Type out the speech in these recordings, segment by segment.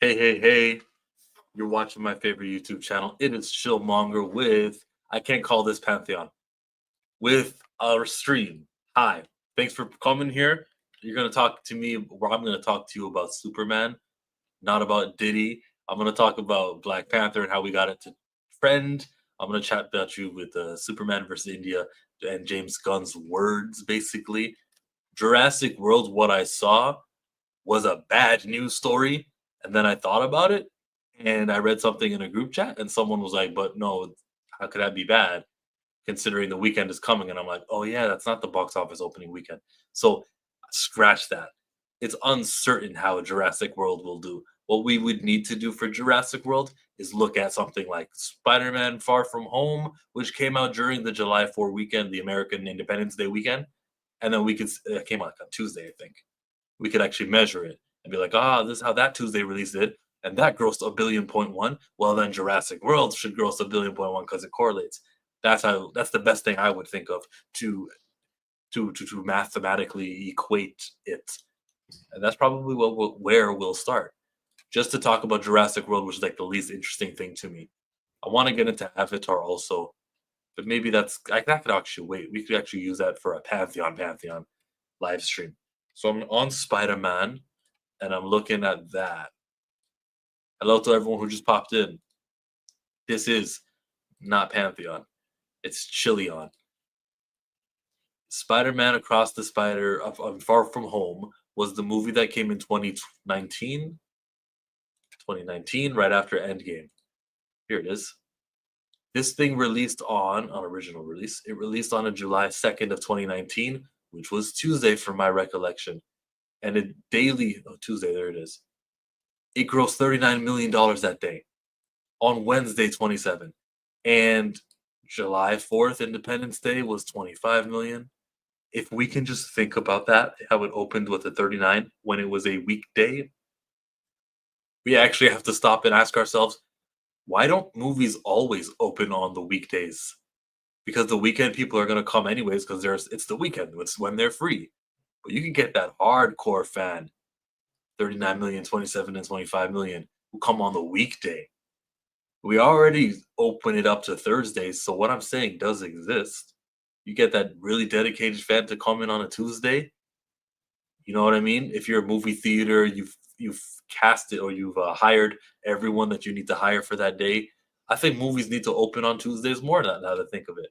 Hey, hey, hey, you're watching my favorite YouTube channel. It is Chillmonger with, I can't call this Pantheon, with our stream. Hi, thanks for coming here. You're going to talk to me, or I'm going to talk to you about Superman, not about Diddy. I'm going to talk about Black Panther and how we got it to trend. I'm going to chat about you with Superman versus India and James Gunn's words, basically. Jurassic World, what I saw was a bad news story. And then I thought about it and I read something in a group chat and someone was like, but no, how could that be bad considering the weekend is coming? And I'm like, oh yeah, that's not the box office opening weekend. So scratch that. It's uncertain how Jurassic World will do. What we would need to do for Jurassic World is look at something like Spider-Man Far From Home, which came out during the July 4 weekend, the American Independence Day weekend. And then we could, it came out on Tuesday, I think. We could actually measure it and be like, this is how that Tuesday released it, and that grossed a billion point one. Well, then Jurassic World should gross a billion point one because it correlates. That's the best thing I would think of to to mathematically equate it, and that's probably where we'll start. Just to talk about Jurassic World, which is like the least interesting thing to me. I want to get into Avatar also, but maybe that could actually wait. We could actually use that for a Pantheon live stream. So I'm on Spider Man, and I'm looking at that. Hello to everyone who just popped in. This is not Pantheon. It's Chilion. Spider-Man Across the Spider of Far From Home was the movie that came in 2019. 2019, right after Endgame. Here it is. This thing released on original release. It released on a July 2nd of 2019, which was Tuesday from my recollection. And it daily Tuesday, there it is. It grossed $39 million that day on Wednesday, 27. And July 4th, Independence Day, was 25 million. If we can just think about that, how it opened with a 39 when it was a weekday, we actually have to stop and ask ourselves, why don't movies always open on the weekdays? Because the weekend people are going to come anyways because it's the weekend. It's when they're free. But you can get that hardcore fan, 39 million, 27, and 25 million, who come on the weekday. We already open it up to Thursdays, so what I'm saying does exist. You get that really dedicated fan to come in on a Tuesday. You know what I mean? If you're a movie theater, you've cast it or you've hired everyone that you need to hire for that day. I think movies need to open on Tuesdays more now that I think of it.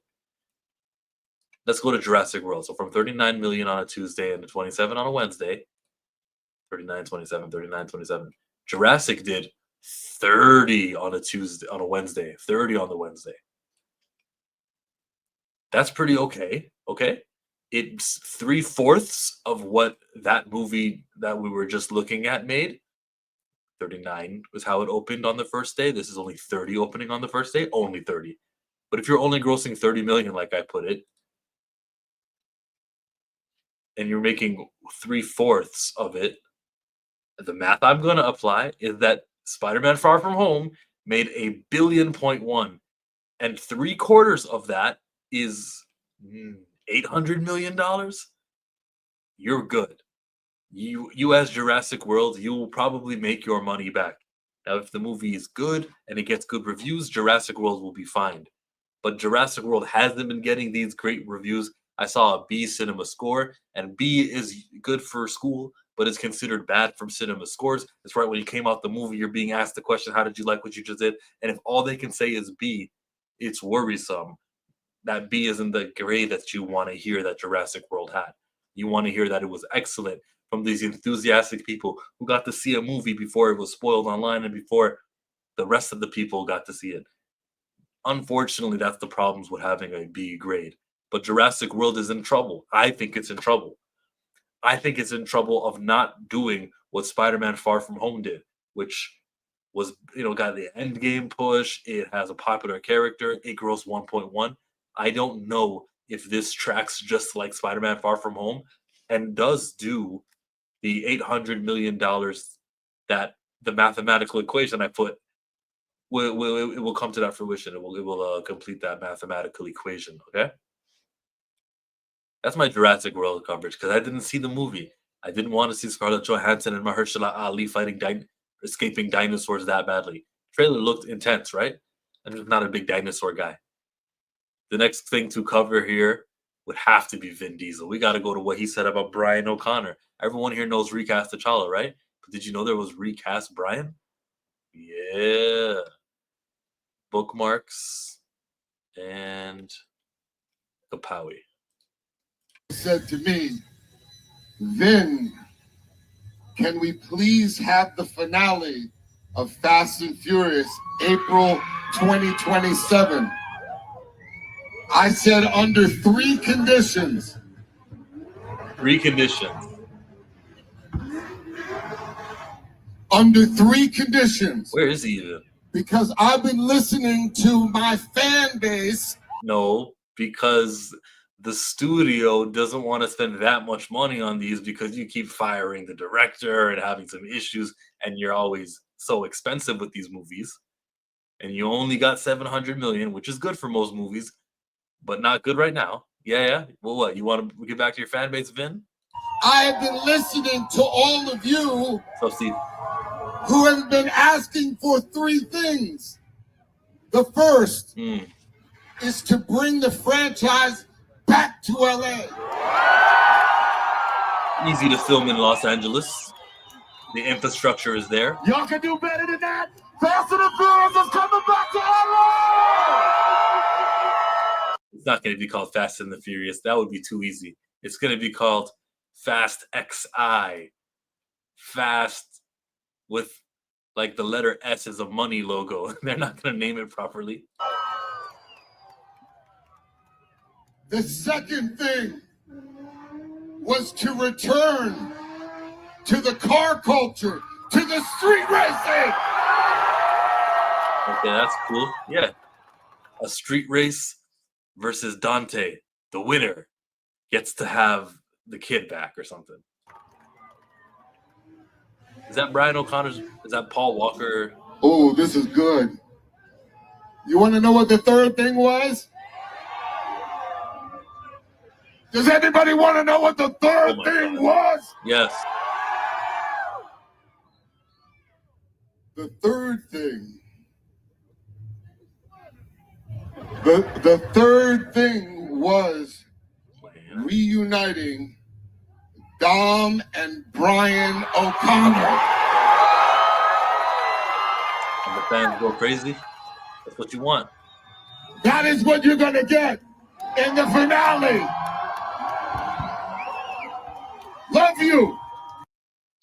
Let's go to Jurassic World. So from 39 million on a Tuesday and 27 on a Wednesday, 39, 27, 39, 27. Jurassic did 30 on a Tuesday, on a Wednesday, 30 on the Wednesday. That's pretty okay. Okay. It's three-fourths of what that movie that we were just looking at made. 39 was how it opened on the first day. This is only 30 opening on the first day, only 30. But if you're only grossing 30 million, like I put it, and you're making three-fourths of it, the math I'm going to apply is that Spider-Man Far From Home made a billion point one, and three-quarters of that is $800 million. You're good. You as Jurassic World, you will probably make your money back. Now, if the movie is good and it gets good reviews, Jurassic World will be fine. But Jurassic World hasn't been getting these great reviews. I saw a B cinema score, and B is good for school, but it's considered bad from cinema scores. That's right. When you came out the movie, you're being asked the question, "How did you like what you just did?" And if all they can say is B, it's worrisome. That B isn't the grade that you want to hear that Jurassic World had. You want to hear that it was excellent from these enthusiastic people who got to see a movie before it was spoiled online and before the rest of the people got to see it. Unfortunately, that's the problems with having a B grade. But Jurassic World is in trouble. I think it's in trouble. I think it's in trouble of not doing what Spider-Man Far From Home did, which was, got the end game push. It has a popular character. It grossed 1.1. I don't know if this tracks just like Spider-Man Far From Home and does do the $800 million that the mathematical equation I put it will come to that fruition. It will complete that mathematical equation. Okay, that's my Jurassic World coverage because I didn't see the movie. I didn't want to see Scarlett Johansson and Mahershala Ali fighting escaping dinosaurs that badly. Trailer looked intense, right? I'm just not a big dinosaur guy. The next thing to cover here would have to be Vin Diesel. We got to go to what he said about Brian O'Connor. Everyone here knows recast T'Challa, right? But did you know there was recast Brian? Yeah. Bookmarks and Kapowie. Said to me, Vin, can we please have the finale of Fast and Furious April 2027? I said under 3 conditions. 3 conditions. Under 3 conditions. Where is he even? Because I've been listening to my fan base. No, because the studio doesn't want to spend that much money on these because you keep firing the director and having some issues, and you're always so expensive with these movies. And you only got 700 million, which is good for most movies, but not good right now. Yeah. Well, what? You want to get back to your fan base, Vin? I have been listening to all of you Steve, who have been asking for 3 things. The first is to bring the franchise back to LA. Easy to film in Los Angeles. The infrastructure is there. Y'all can do better than that. Fast and Furious is coming back to LA. It's not going to be called Fast and the Furious. That would be too easy. It's going to be called Fast XI. Fast with like the letter S is a money logo. They're not going to name it properly. The second thing was to return to the car culture, to the street racing. Okay, that's cool. Yeah. A street race versus Dante. The winner gets to have the kid back or something. Is that Brian O'Connor's? Is that Paul Walker? Oh, this is good. You want to know what the third thing was? Does anybody want to know what the third thing was? Yes. The third thing. The third thing was reuniting Dom and Brian O'Connor. And the fans go crazy. That's what you want. That is what you're going to get in the finale. Love you.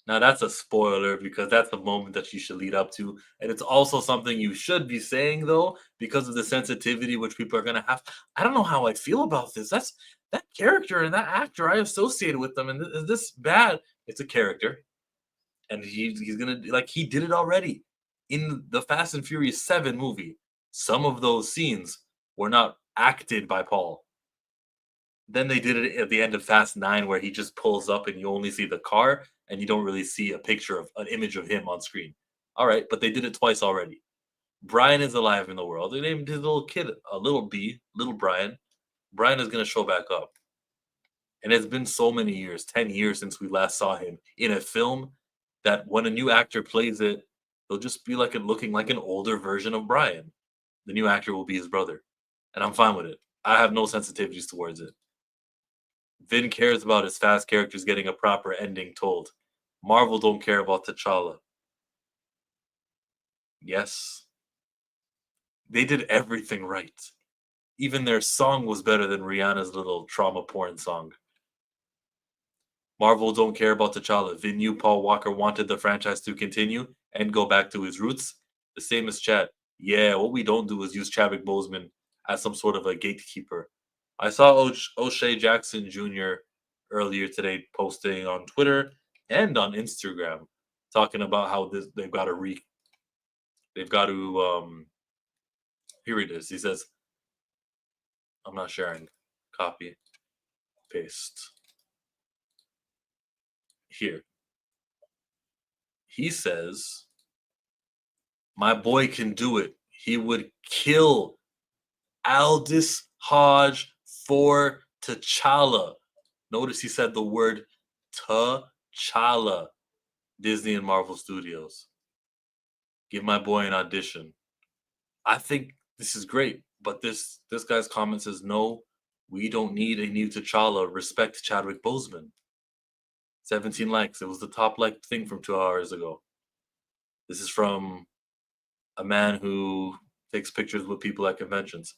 Now that's a spoiler because that's the moment that you should lead up to. And it's also something you should be saying though, because of the sensitivity which people are gonna have. I don't know how I feel about this. That's that character and that actor I associated with them. And is this bad? It's a character. And he's gonna like he did it already. In the Fast and Furious 7 movie, some of those scenes were not acted by Paul. Then they did it at the end of Fast 9 where he just pulls up and you only see the car and you don't really see a picture of an image of him on screen. All right, but they did it twice already. Brian is alive in the world. They named his little kid a little B, little Brian. Brian is going to show back up. And it's been so many years, 10 years since we last saw him in a film that when a new actor plays it, they'll just be like looking like an older version of Brian. The new actor will be his brother. And I'm fine with it. I have no sensitivities towards it. Vin cares about his fast characters getting a proper ending told. Marvel don't care about T'Challa. Yes. They did everything right. Even their song was better than Rihanna's little trauma porn song. Marvel don't care about T'Challa. Vin knew Paul Walker wanted the franchise to continue and go back to his roots. The same as Chad. Yeah, what we don't do is use Chadwick Boseman as some sort of a gatekeeper. I saw O'Shea Jackson Jr. earlier today posting on Twitter and on Instagram talking about how they've got to here it is. He says, I'm not sharing. Copy. Paste. Here. He says, my boy can do it. He would kill Aldous Hodge for T'Challa. Notice he said the word T'Challa. Disney and Marvel Studios. Give my boy an audition. I think this is great, but this guy's comment says no. We don't need a new T'Challa. Respect Chadwick Boseman. 17 likes. It was the top liked thing from 2 hours ago. This is from a man who takes pictures with people at conventions.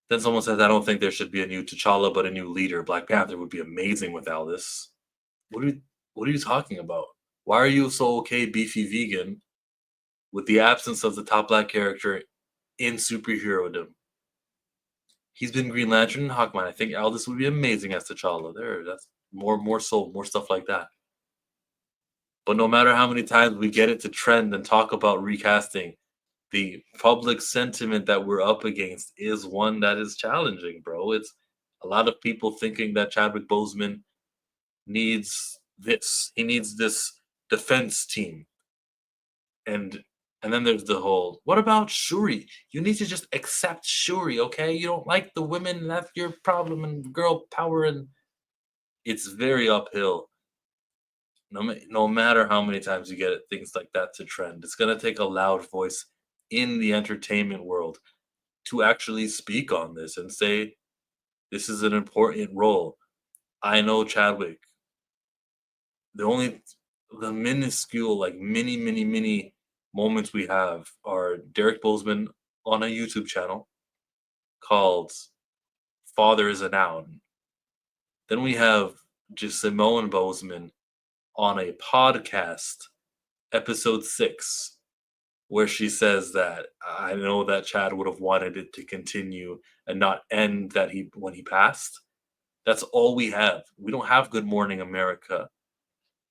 Then someone says, I don't think there should be a new T'Challa, but a new leader. Black Panther would be amazing without this. What are you talking about? Why are you so okay, beefy vegan, with the absence of the top black character in superherodom? He's been Green Lantern and Hawkman. I think Aldous would be amazing as T'Challa. That's more stuff like that. But no matter how many times we get it to trend and talk about recasting, the public sentiment that we're up against is one that is challenging, bro. It's a lot of people thinking that Chadwick Boseman needs this. He needs this defense team. And then there's the whole, what about Shuri? You need to just accept Shuri, okay? You don't like the women, that's your problem, and girl power, and it's very uphill. No matter how many times you get things like that to trend, it's going to take a loud voice in the entertainment world to actually speak on this and say, this is an important role. I know Chadwick. The minuscule, like mini moments we have are Derek Boseman on a YouTube channel called Father is a Noun. Then we have just Simone Boseman on a podcast, episode 6, where she says that I know that Chad would have wanted it to continue and not end when he passed. That's all we have. We don't have Good Morning America.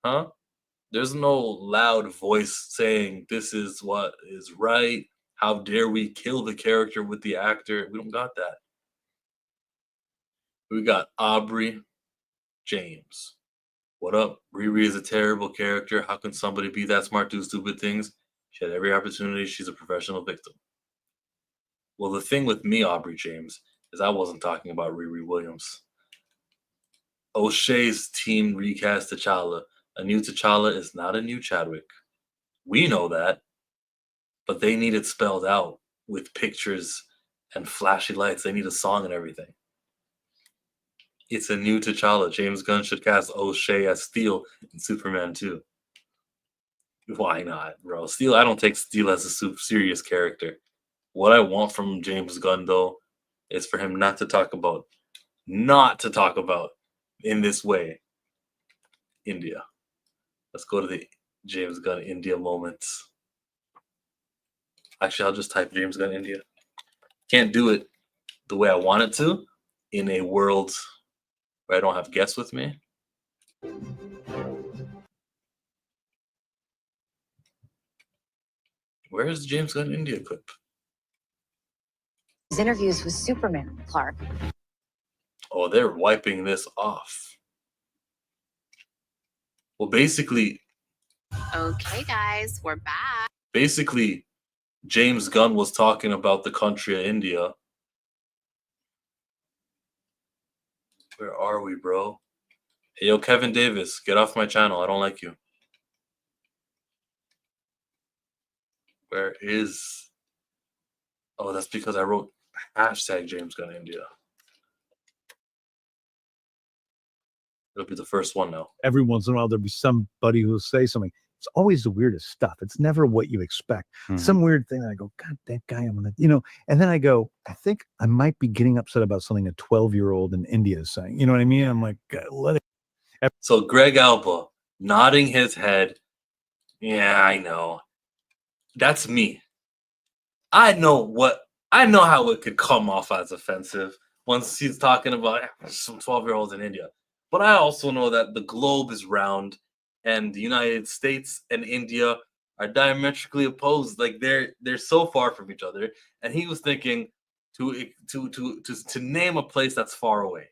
Huh? There's no loud voice saying this is what is right. How dare we kill the character with the actor? We don't got that. We got Aubrey James. What up? Riri is a terrible character. How can somebody be that smart, do stupid things? She had every opportunity. She's a professional victim. Well, the thing with me, Aubrey James, is I wasn't talking about Riri Williams. O'Shea's team recast T'Challa. A new T'Challa is not a new Chadwick. We know that, but they need it spelled out with pictures and flashy lights. They need a song and everything. It's a new T'Challa. James Gunn should cast O'Shea as Steel in Superman 2. Why not, bro? Steel, I don't take Steel as a super serious character. What I want from James Gunn, though, is for him not to talk about in this way India. Let's go to the James Gunn India moments. Actually, I'll just type James Gunn India. Can't do it the way I want it to in a world where I don't have guests with me. Where is James Gunn India clip? His interviews with Superman, Clark. Oh, they're wiping this off. Well, basically... Okay, guys, we're back. Basically, James Gunn was talking about the country of India. Where are we, bro? Hey, yo, Kevin Davis, get off my channel. I don't like you. Where is... Oh, that's because I wrote hashtag James Gunn India. It'll be the first one now. Every once in a while, there'll be somebody who'll say something. It's always the weirdest stuff. It's never what you expect. Some weird thing. And I go, God, that guy, I'm going to, and then I go, I think I might be getting upset about something a 12-year-old in India is saying. You know what I mean? I'm like, let it. So Greg Alba nodding his head. Yeah, I know. That's me. I know how it could come off as offensive once he's talking about some 12-year-olds in India. But I also know that the globe is round and the United States and India are diametrically opposed. Like they're so far from each other. And he was thinking to name a place that's far away.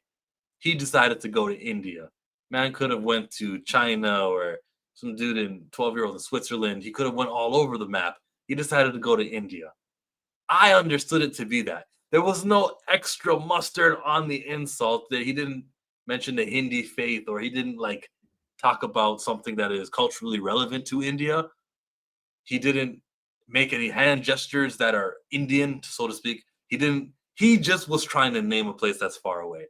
He decided to go to India. Man could have went to China or some dude in 12-year-old in Switzerland. He could have went all over the map. He decided to go to India. I understood it to be that. There was no extra mustard on the insult that he didn't mention the Hindi faith or he didn't talk about something that is culturally relevant to India. He didn't make any hand gestures that are Indian, so to speak. He just was trying to name a place that's far away.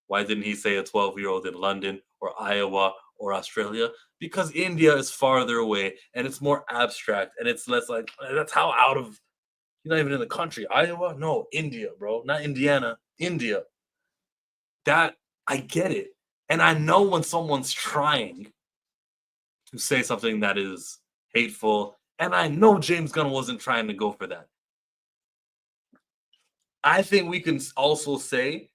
Why didn't he say a 12-year-old in London or Iowa or Australia? Because India is farther away and it's more abstract and it's less like that's how out of you're not even in the country. Iowa? No, India, bro. Not Indiana. India. That I get it. And I know when someone's trying to say something that is hateful, and I know James Gunn wasn't trying to go for that. I think we can also say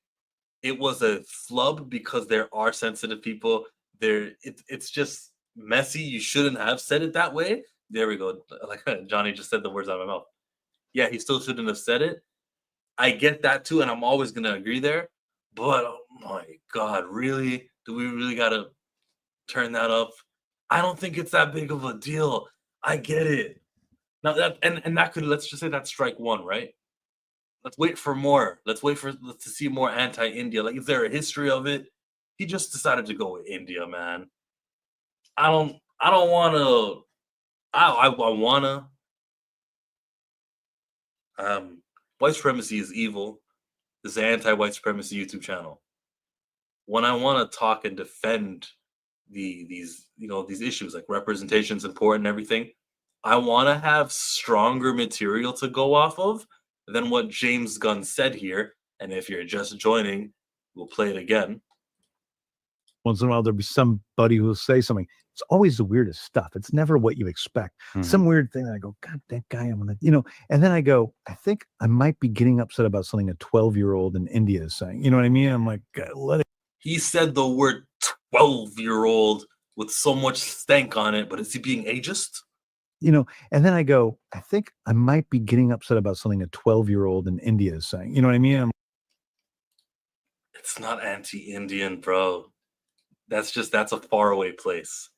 it was a flub because there are sensitive people. It's just messy. You shouldn't have said it that way. There we go. Like Johnny just said the words out of my mouth. Yeah, he still shouldn't have said it. I get that too, and I'm always gonna agree there. But oh my God, really? Do we really gotta turn that up? I don't think it's that big of a deal. I get it. Now that and that could let's just say that's strike one, right? Let's wait for more. Let's to see more anti-India. Like, is there a history of it? He just decided to go with India, man. I don't wanna I wanna white supremacy is evil. This is an anti-white supremacy YouTube channel. When I want to talk and defend these issues like representation is important and everything, I want to have stronger material to go off of than what James Gunn said here. And if you're just joining, we'll play it again. Once in a while, there'll be somebody who'll say something. It's always the weirdest stuff. It's never what you expect. Some weird thing that I go, God, that guy, I'm gonna, and then I go, I think I might be getting upset about something a 12-year-old in India is saying. You know what I mean? I'm like, let it. He said the word 12-year-old with so much stank on it, but is he being ageist? And then I go, I think I might be getting upset about something a 12-year-old in India is saying. You know what I mean? It's not anti-Indian, bro. That's a faraway place.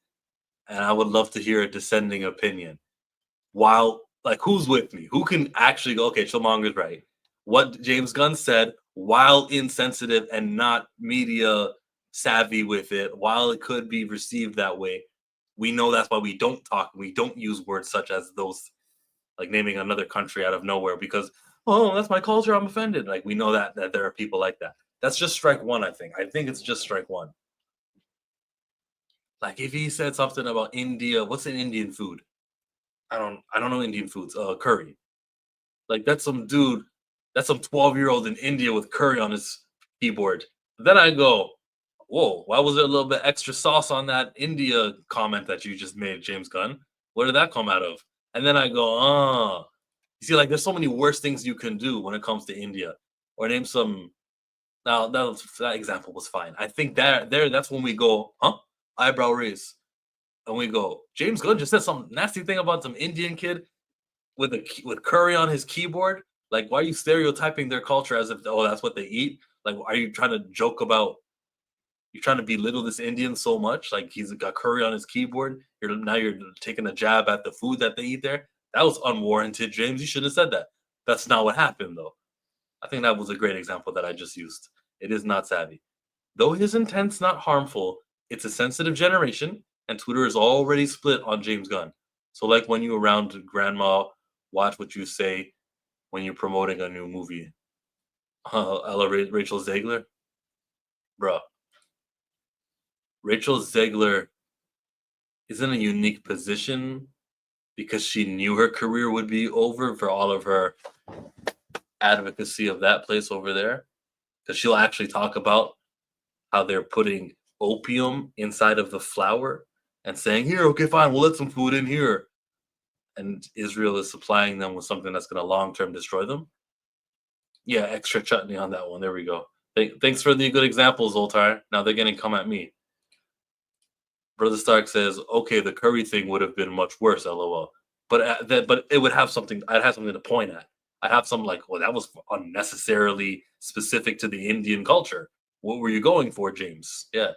And I would love to hear a dissenting opinion. While, like, who's with me? Who can actually go, okay, Chillmonger's right. What James Gunn said, while insensitive and not media savvy with it, while it could be received that way, we know that's why we don't talk. We don't use words such as those, like naming another country out of nowhere because, oh, that's my culture, I'm offended. Like, we know that there are people like that. That's just strike one, I think. I think it's just strike one. Like if he said something about India, what's an Indian food? I don't know Indian foods. Curry. Like that's some 12-year-old in India with curry on his keyboard. Then I go, whoa, why was there a little bit extra sauce on that India comment that you just made, James Gunn? Where did that come out of? And then I go, you see, like there's so many worse things you can do when it comes to India. Or name some. Now that example was fine. I think that's when we go, eyebrow raise. And we go, James Gunn just said some nasty thing about some Indian kid with curry on his keyboard. Like, why are you stereotyping their culture as if, that's what they eat? Like, are you trying to joke about, you're trying to belittle this Indian so much? Like, he's got curry on his keyboard. You're taking a jab at the food that they eat there. That was unwarranted, James. You shouldn't have said that. That's not what happened, though. I think that was a great example that I just used. It is not savvy. Though his intent's not harmful, it's a sensitive generation, and Twitter is already split on James Gunn. So, like when you around grandma, watch what you say when you're promoting a new movie. Rachel Zegler? Bruh. Rachel Zegler is in a unique position because she knew her career would be over for all of her advocacy of that place over there. Because she'll actually talk about how they're putting opium inside of the flour and saying, here, okay, fine, we'll let some food in here. And Israel is supplying them with something that's going to long-term destroy them. Yeah, extra chutney on that one. There we go. Thanks for the good examples, Zoltar. Now they're going to come at me. Brother Stark says, okay, the curry thing would have been much worse, LOL. But it would have something, I'd have something to point at. I'd have some like, well, that was unnecessarily specific to the Indian culture. What were you going for, James? Yeah.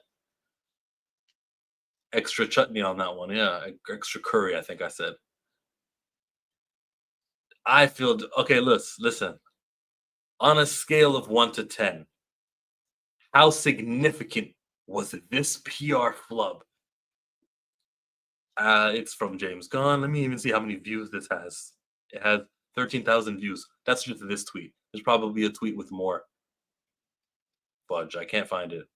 Extra chutney on that one. Yeah. Extra curry, I think I said. I feel, okay, listen. On a scale of 1 to 10, how significant was this PR flub? It's from James Gunn. Let me even see how many views this has. It has 13,000 views. That's just this tweet. There's probably a tweet with more. Fudge, I can't find it.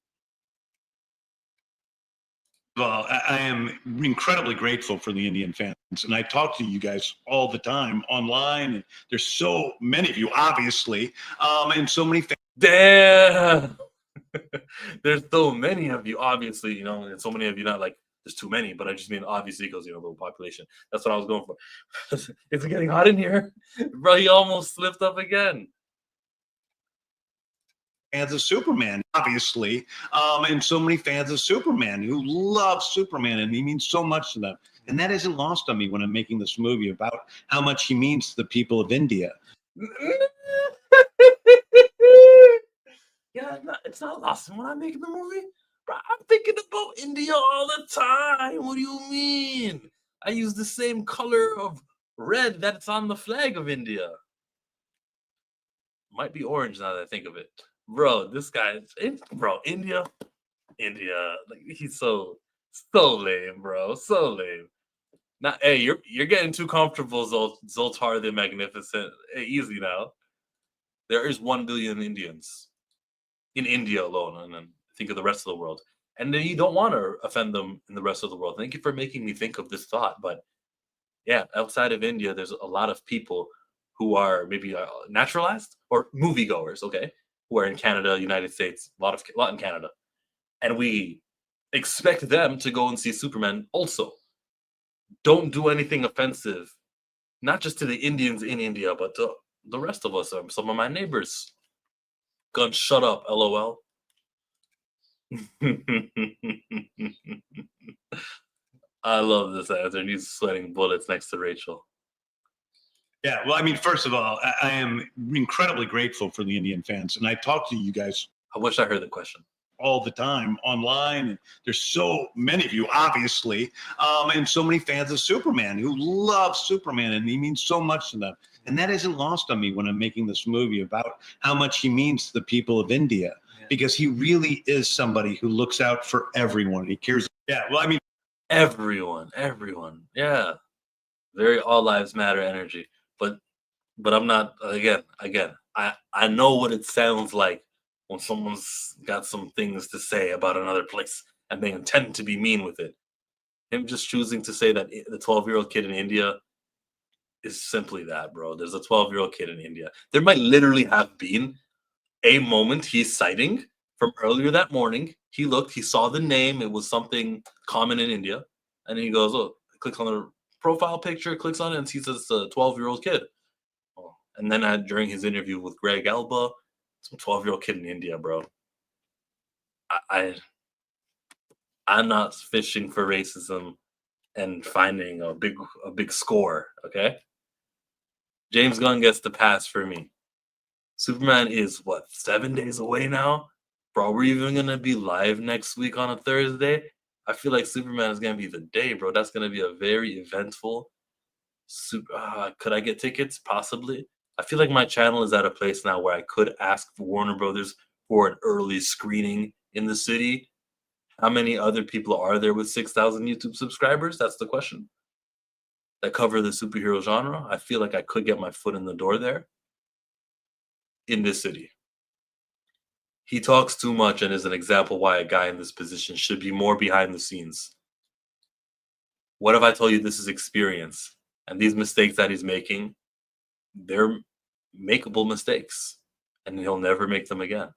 Well, I am incredibly grateful for the Indian fans, and I talk to you guys all the time online. And there's so many of you, obviously, and so many fans. Damn. There's so many of you, obviously, and so many of you, not like there's too many, but I just mean obviously because, low population. That's what I was going for. It's getting hot in here. Bro, he almost slipped up again. Fans of Superman, obviously, and so many fans of Superman who love Superman, and he means so much to them. And that isn't lost on me when I'm making this movie about how much he means to the people of India. Yeah, it's not lost when I'm making the movie. Bro, I'm thinking about India all the time. What do you mean? I use the same color of red that's on the flag of India. Might be orange now that I think of it. Bro, this guy, India, like he's so lame, bro, so lame. Now, hey, you're getting too comfortable, Zoltar the Magnificent. Hey, easy now. There is 1 billion Indians in India alone, and then think of the rest of the world. And then you don't want to offend them in the rest of the world. Thank you for making me think of this thought. But yeah, outside of India, there's a lot of people who are maybe naturalized or moviegoers, okay, who are in Canada, United States, a lot in Canada, and we expect them to go and see Superman also. Don't do anything offensive, not just to the Indians in India, but to the rest of us, some of my neighbors. Gun, shut up, LOL. I love this answer, and he's sweating bullets next to Rachel. Yeah, well, I mean, first of all, I am incredibly grateful for the Indian fans, and I talk to you guys. I wish I heard the question. All the time online, and there's so many of you, obviously, and so many fans of Superman who love Superman, and he means so much to them. And that isn't lost on me when I'm making this movie about how much he means to the people of India, because he really is somebody who looks out for everyone. He cares. Yeah, well, I mean, everyone. Yeah, very all lives matter energy. But I'm not. Again, I know what it sounds like when someone's got some things to say about another place and they intend to be mean with it. Him just choosing to say that the 12-year-old kid in India is simply that, bro. There's a 12-year-old kid in India. There might literally have been a moment he's citing from earlier that morning. He looked, he saw the name. It was something common in India. And he goes, oh, clicks on the profile picture, clicks on it, and sees it's a 12-year-old kid. Oh. And then during his interview with Greg Alba, some 12-year-old kid in India, bro. I'm not fishing for racism and finding a big score, okay? James Gunn gets the pass for me. Superman is, 7 days away now? Bro, we're even going to be live next week on a Thursday? I feel like Superman is going to be the day, bro. That's going to be a very eventful... could I get tickets? Possibly. I feel like my channel is at a place now where I could ask for Warner Brothers for an early screening in the city. How many other people are there with 6,000 YouTube subscribers? That's the question. That cover the superhero genre. I feel like I could get my foot in the door there in this city. He talks too much and is an example why a guy in this position should be more behind the scenes. What if I told you this is experience? And these mistakes that he's making, they're makeable mistakes. And he'll never make them again.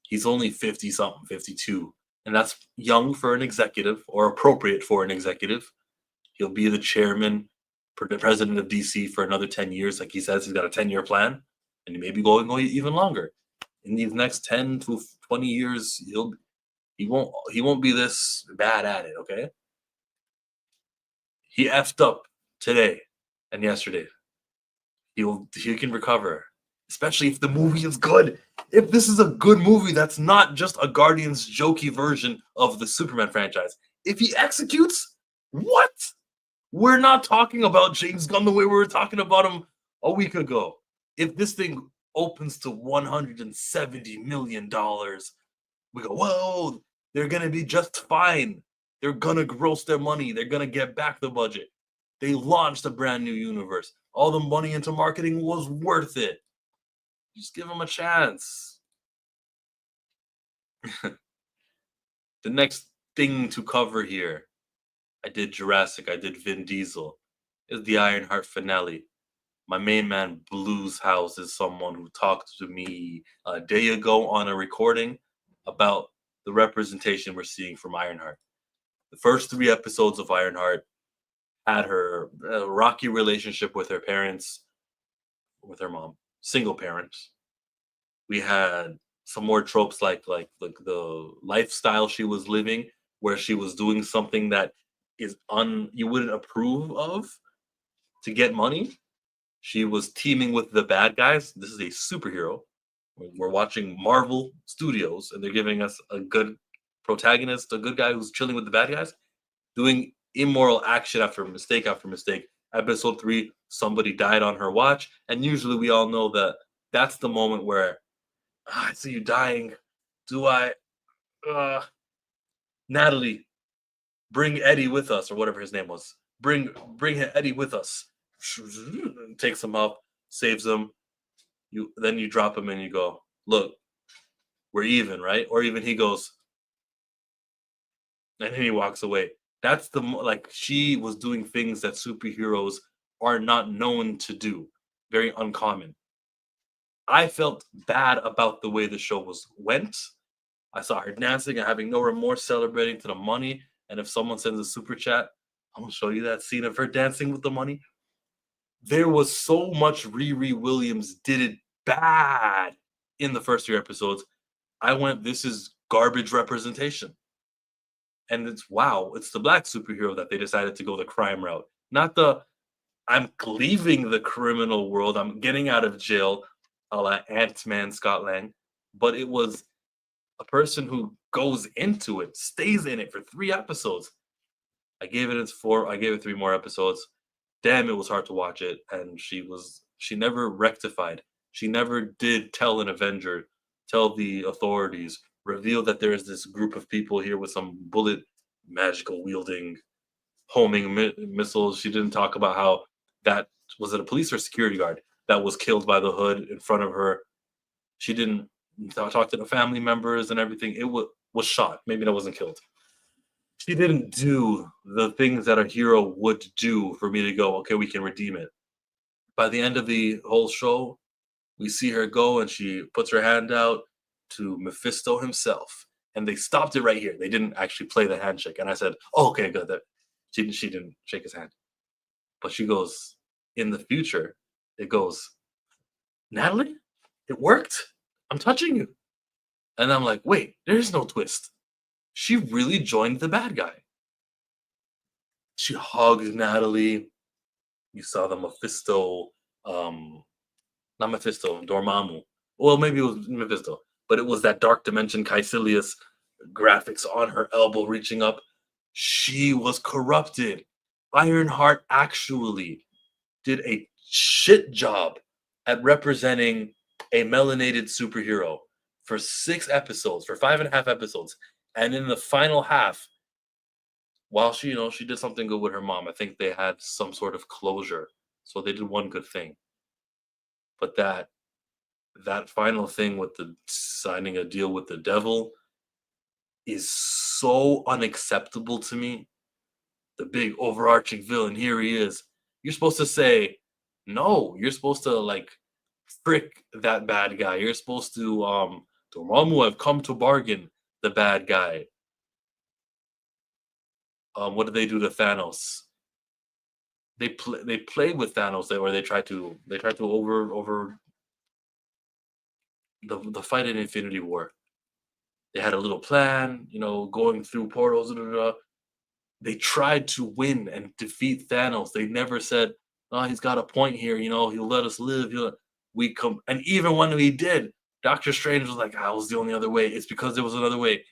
He's only 50-something, 52. And that's young for an executive, or appropriate for an executive. He'll be the chairman, president of DC for another 10 years. Like he says, he's got a 10-year plan. And he may be going even longer. In these next 10 to 20 years, he won't be this bad at it, okay? He effed up today and yesterday. He can recover, especially if the movie is good. If this is a good movie, that's not just a Guardians jokey version of the Superman franchise. If he executes, what? We're not talking about James Gunn the way we were talking about him a week ago. If this thing opens to $170 million, we go, whoa, they're going to be just fine. They're gonna gross their money. They're gonna get back the budget. They launched a brand new universe. All the money into marketing was worth it. Just give them a chance. The next thing to cover here, I did Jurassic, I did Vin Diesel. It's the Ironheart finale. My main man, Blues House, is someone who talked to me a day ago on a recording about the representation we're seeing from Ironheart. The first 3 episodes of Ironheart had her rocky relationship with her parents, with her mom, single parents. We had some more tropes like the lifestyle she was living, where she was doing something that is you wouldn't approve of to get money. She was teaming with the bad guys. This is a superhero. We're watching Marvel Studios, and they're giving us a good protagonist, a good guy who's chilling with the bad guys, doing immoral action after mistake after mistake. Episode 3, somebody died on her watch, and usually we all know that that's the moment where I see you dying. Do I, Natalie, bring Eddie with us, or whatever his name was. Bring Eddie with us. Takes him up, saves him. Then you drop him and you go, look, we're even, right? Or even he goes, and then he walks away. That's she was doing things that superheroes are not known to do. Very uncommon. I felt bad about the way the show went. I saw her dancing and having no remorse, celebrating to the money. And if someone sends a super chat, I'm gonna show you that scene of her dancing with the money. There was so much Riri Williams did it bad in the first 3 episodes. I went, this is garbage representation. And it's the black superhero that they decided to go the crime route. Not I'm leaving the criminal world, I'm getting out of jail, a la Ant-Man Scott Lang. But it was a person who goes into it, stays in it for 3 episodes. I gave it 3 more episodes. Damn, it was hard to watch it. And she never rectified. She never did tell an Avenger, tell the authorities, reveal that there is this group of people here with some bullet magical wielding homing missiles. She didn't talk about how was it a police or security guard that was killed by the hood in front of her. She didn't talk to the family members and everything. It was shot. Maybe that wasn't killed. She didn't do the things that a hero would do for me to go, okay, we can redeem it. By the end of the whole show, we see her go and she puts her hand out to Mephisto himself. And they stopped it right here. They didn't actually play the handshake. And I said, oh, okay, good. She didn't shake his hand. But she goes, in the future, it goes, Natalie, it worked. I'm touching you. And I'm like, wait, there's no twist. She really joined the bad guy. She hugged Natalie. You saw the Mephisto, not Mephisto, Dormammu. Well, maybe it was Mephisto, but it was that Dark Dimension Caecilius graphics on her elbow reaching up. She was corrupted. Ironheart actually did a shit job at representing a melanated superhero for 6 episodes, for 5.5 episodes. And in the final half, while she did something good with her mom, I think they had some sort of closure. So they did one good thing. But that final thing with the signing a deal with the devil is so unacceptable to me. The big overarching villain, here he is. You're supposed to say, no, you're supposed to trick that bad guy. You're supposed to Dormammu have come to bargain the bad guy. What did they do to Thanos? They played with Thanos where they tried to over the fight in Infinity War. They had a little plan, going through portals. They tried to win and defeat Thanos. They never said, "Oh, he's got a point here. He'll let us live." And even when we did, Doctor Strange was like, "I was the only other way." It's because there was another way.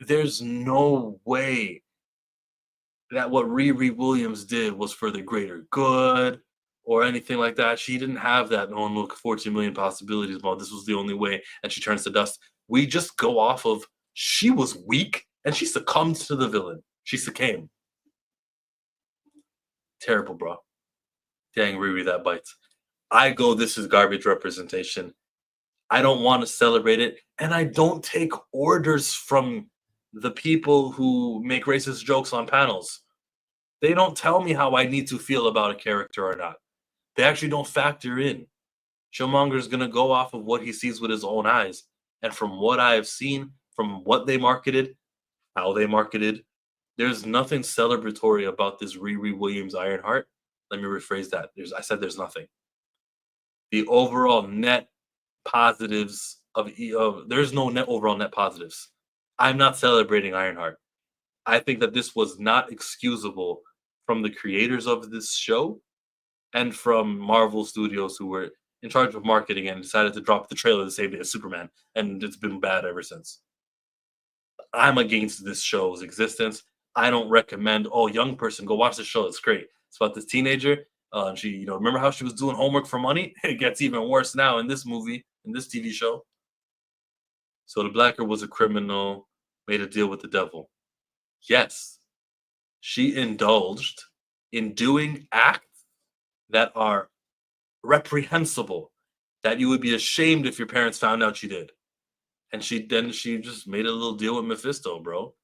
There's no way that what Riri Williams did was for the greater good or anything like that. She didn't have that. No, look, 14 million possibilities. Well, this was the only way, and she turns to dust. We just go off of she was weak And she succumbed to the villain. She succumbed. Terrible, bro. Dang, Riri, that bites. I go, this is garbage representation. I don't want to celebrate it. And I don't take orders from the people who make racist jokes on panels. They don't tell me how I need to feel about a character or not. They actually don't factor in. Killmonger is going to go off of what he sees with his own eyes. And from what I have seen, from what they marketed, how they marketed, there's nothing celebratory about this Riri Williams Ironheart. Let me rephrase that. I said there's nothing. The overall net positives there's no overall net positives. I'm not celebrating Ironheart. I think that this was not excusable from the creators of this show and from Marvel Studios, who were in charge of marketing and decided to drop the trailer the same day as Superman, and it's been bad ever since. I'm against this show's existence. I don't recommend, young person, go watch the show. It's great. It's about this teenager. She, remember how she was doing homework for money? It gets even worse now in this movie, in this TV show. So the black girl was a criminal, made a deal with the devil. Yes, she indulged in doing acts that are reprehensible, that you would be ashamed if your parents found out you did. And she just made a little deal with Mephisto, bro.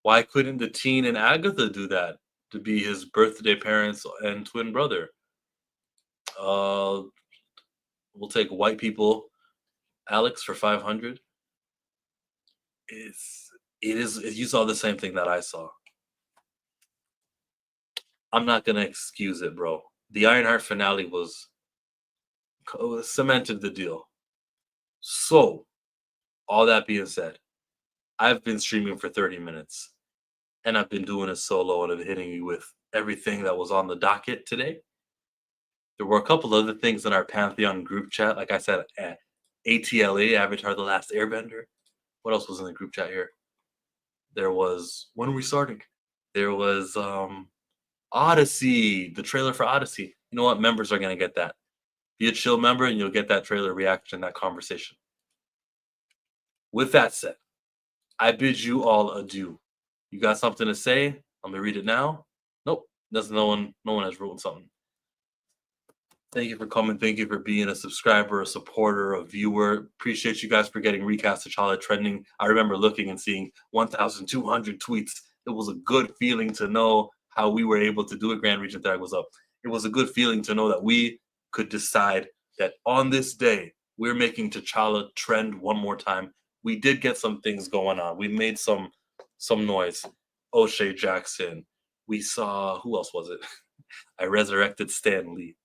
Why couldn't the teen and Agatha do that to be his birthday parents and twin brother? We'll take white people, Alex, for 500. You saw the same thing that I saw. I'm not gonna excuse it, bro. The Ironheart finale was cemented the deal. So, all that being said, I've been streaming for 30 minutes, and I've been doing a solo, and I'm hitting you with everything that was on the docket today. There were a couple other things in our Pantheon group chat, like I said, ATLA, Avatar: The Last Airbender. What else was in the group chat here? There was, when are we starting? There was Odyssey, the trailer for Odyssey. You know what? Members are going to get that. Be a chill member and you'll get that trailer reaction, that conversation. With that said, I bid you all adieu. You got something to say? I'm going to read it now. Nope. No one has written something. Thank you for coming. Thank you for being a subscriber, a supporter, a viewer. Appreciate you guys for getting Recast T'Challa trending. I remember looking and seeing 1,200 tweets. It was a good feeling to know how we were able to do it. Grand Region Tag was up. It was a good feeling to know that we could decide that on this day, we're making T'Challa trend one more time. We did get some things going on. We made some noise. O'Shea Jackson. We saw, who else was it? I resurrected Stan Lee.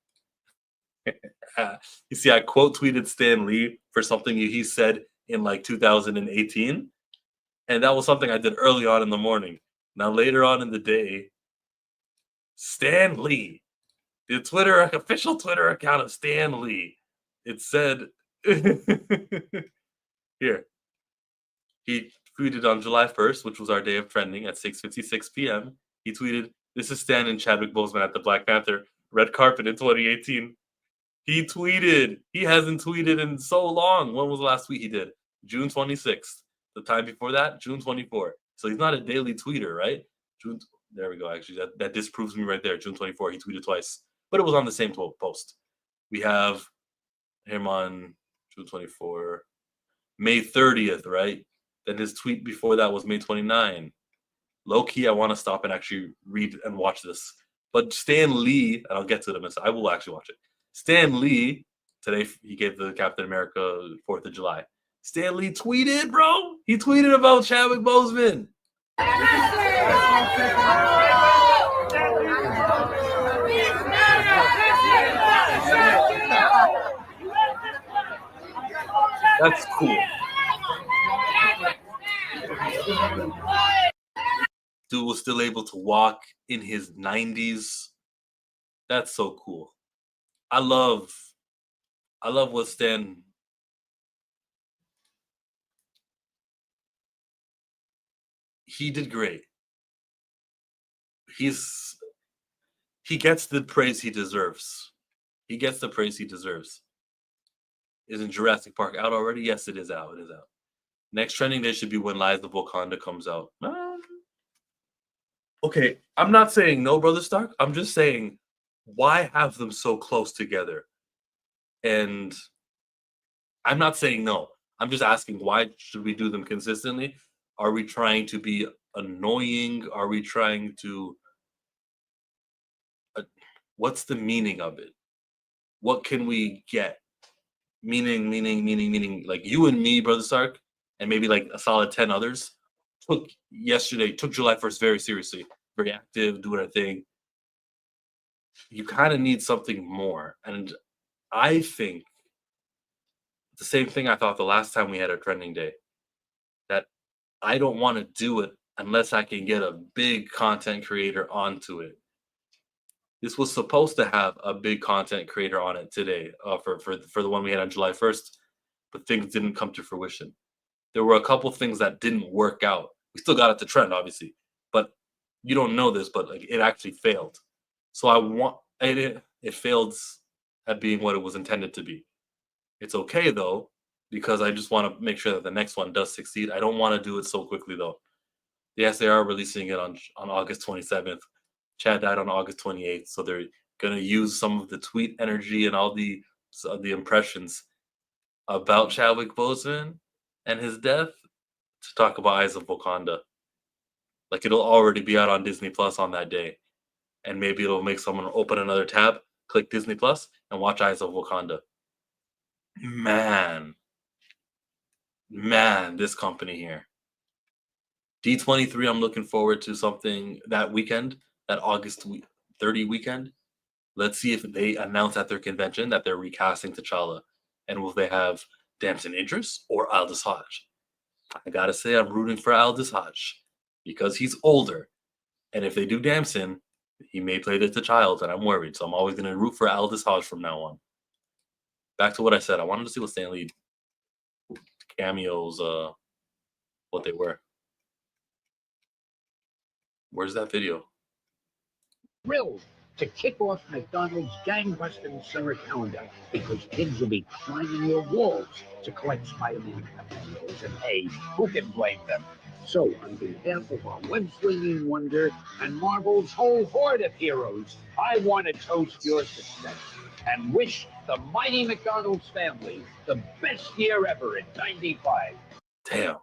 You see, I quote tweeted Stan Lee for something he said in like 2018. And that was something I did early on in the morning. Now, later on in the day, Stan Lee, the official Twitter account of Stan Lee, it said, here, he tweeted on July 1st, which was our day of trending at 6:56 p.m. He tweeted, "This is Stan and Chadwick Boseman at the Black Panther red carpet in 2018. He tweeted. He hasn't tweeted in so long. When was the last tweet he did? June 26th. The time before that, June 24th. So he's not a daily tweeter, right? There we go. Actually, that disproves me right there. June 24th, he tweeted twice, but it was on the same post. We have him on June 24th, May 30th, right? Then his tweet before that was May 29th. Low key, I want to stop and actually read and watch this. But Stan Lee, and I'll get to them. I will actually watch it. Stan Lee, today he gave the Captain America 4th of July. Stan Lee tweeted, bro. He tweeted about Chadwick Boseman. That's cool. Dude was still able to walk in his 90s. That's so cool. I love what Stan. He did great. He gets the praise he deserves. He gets the praise he deserves. Isn't Jurassic Park out already? Yes, it is out. It is out. Next trending day should be when Lies of Wakanda comes out. Okay, I'm not saying no, Brother Stark. I'm just saying, why have them so close together? And I'm not saying no. I'm just asking, why should we do them consistently? Are we trying to be annoying? Are we trying to... what's the meaning of it? What can we get? Meaning, like you and me, Brother Stark, and maybe like a solid 10 others, took July 1st very seriously, very active, doing our thing. You kind of need something more. And I think the same thing I thought the last time we had a trending day, that I don't want to do it unless I can get a big content creator onto it. This was supposed to have a big content creator on it today for the one we had on July 1st, but things didn't come to fruition. There were a couple things that didn't work out. We still got it to trend, obviously, but you don't know this, but like it actually failed. So it failed at being what it was intended to be. It's okay though, because I just want to make sure that the next one does succeed. I don't want to do it so quickly though. Yes, they are releasing it on August 27th. Chad died on August 28th, so they're gonna use some of the tweet energy and all the impressions about Chadwick Boseman and his death to talk about Eyes of Wakanda. Like it'll already be out on Disney Plus on that day, and maybe it'll make someone open another tab, click Disney Plus, and watch Eyes of Wakanda. Man, this company here. D23, I'm looking forward to something that weekend, that August 30 weekend. Let's see if they announce at their convention that they're recasting T'Challa. And will they have Damson Idris or Aldous Hodge? I gotta say, I'm rooting for Aldous Hodge because he's older. And if they do Damson, he may play the T'Challa, and I'm worried. So I'm always gonna root for Aldous Hodge from now on. Back to what I said. I wanted to see what Stan Lee cameos, what they were. Where's that video? Thrilled to kick off McDonald's gangbusting summer calendar because kids will be climbing your walls to collect Spider-Man cameos. And hey, who can blame them? So, on behalf of our web-slinging wonder and Marvel's whole horde of heroes, I want to toast your success and wish the mighty McDonald's family the best year ever in '95. Damn.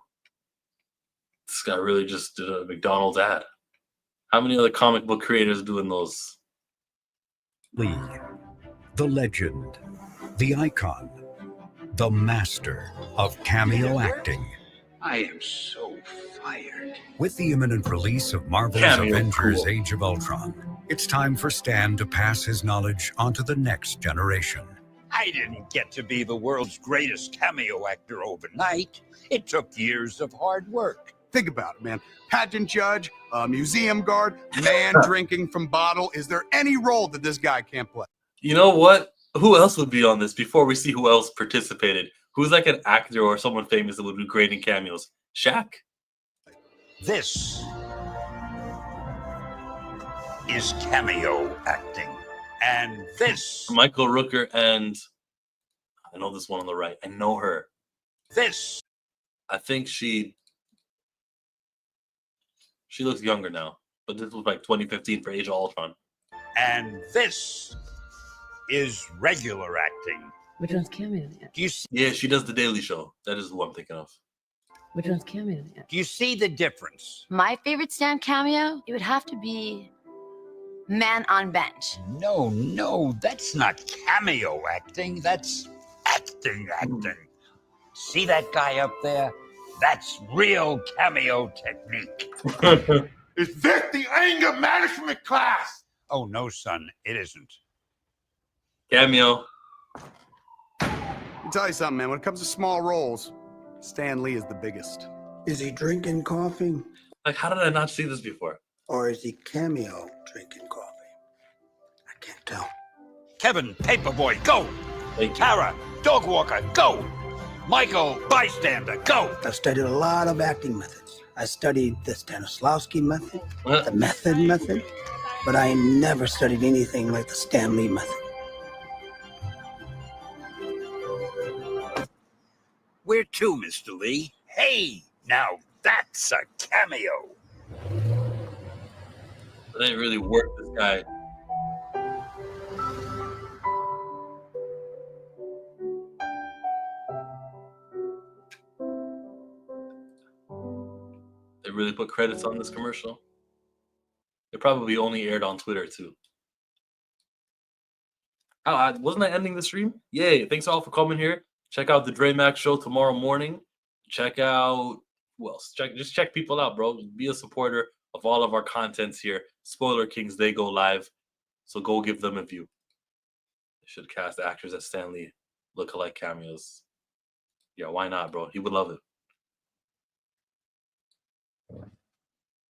This guy really just did a McDonald's ad. How many other comic book creators doing those? Lee, the legend, the icon, the master of cameo acting. I am so fired. With the imminent release of Marvel's Cameo, Avengers cool. Age of Ultron, it's time for Stan to pass his knowledge onto the next generation. I didn't get to be the world's greatest cameo actor overnight. It took years of hard work. Think about it, man. Pageant judge, museum guard, man drinking from bottle. Is there any role that this guy can't play? You know what? Who else would be on this before we see who else participated? Who's like an actor or someone famous that would be great in cameos? Shaq? This is cameo acting. And this, Michael Rooker and... I know this one on the right. I know her. this, I think she looks younger now. But this was like 2015 for Age of Ultron. and this is regular acting. Which one's cameo yet? Do you see, Yeah, she does The Daily Show. That is who I'm thinking of. Which one's cameo yet? do you see the difference? My favorite Stan cameo, it would have to be Man on Bench. No, that's not cameo acting. That's acting. See that guy up there? That's real cameo technique. Is this the anger management class? Oh, no, son, it isn't. Cameo. Let me tell you something, man. When it comes to small roles, Stan Lee is the biggest. Is he drinking coffee Like, how did I not see this before? or is he cameo drinking coffee? I can't tell. Kevin, Paperboy, go! Thank you. Tara, Dog Walker, go! Michael, Bystander, go! I've studied a lot of acting methods. I studied the Stanislavski method, What? the method, but I never studied anything like the Stan Lee method. Where to, Mr. Lee? Hey, now that's a cameo. They didn't really work this guy. They really put credits on this commercial. It probably only aired on Twitter too. Oh, wasn't I ending the stream? Yay! Thanks all for coming here. Check out the Dre Max show tomorrow morning. Check out who else? Just check people out, bro. Be a supporter of all of our contents here. Spoiler Kings, they go live, so go give them a view. They should cast actors as Stanley lookalike cameos. Yeah, why not, bro? He would love it.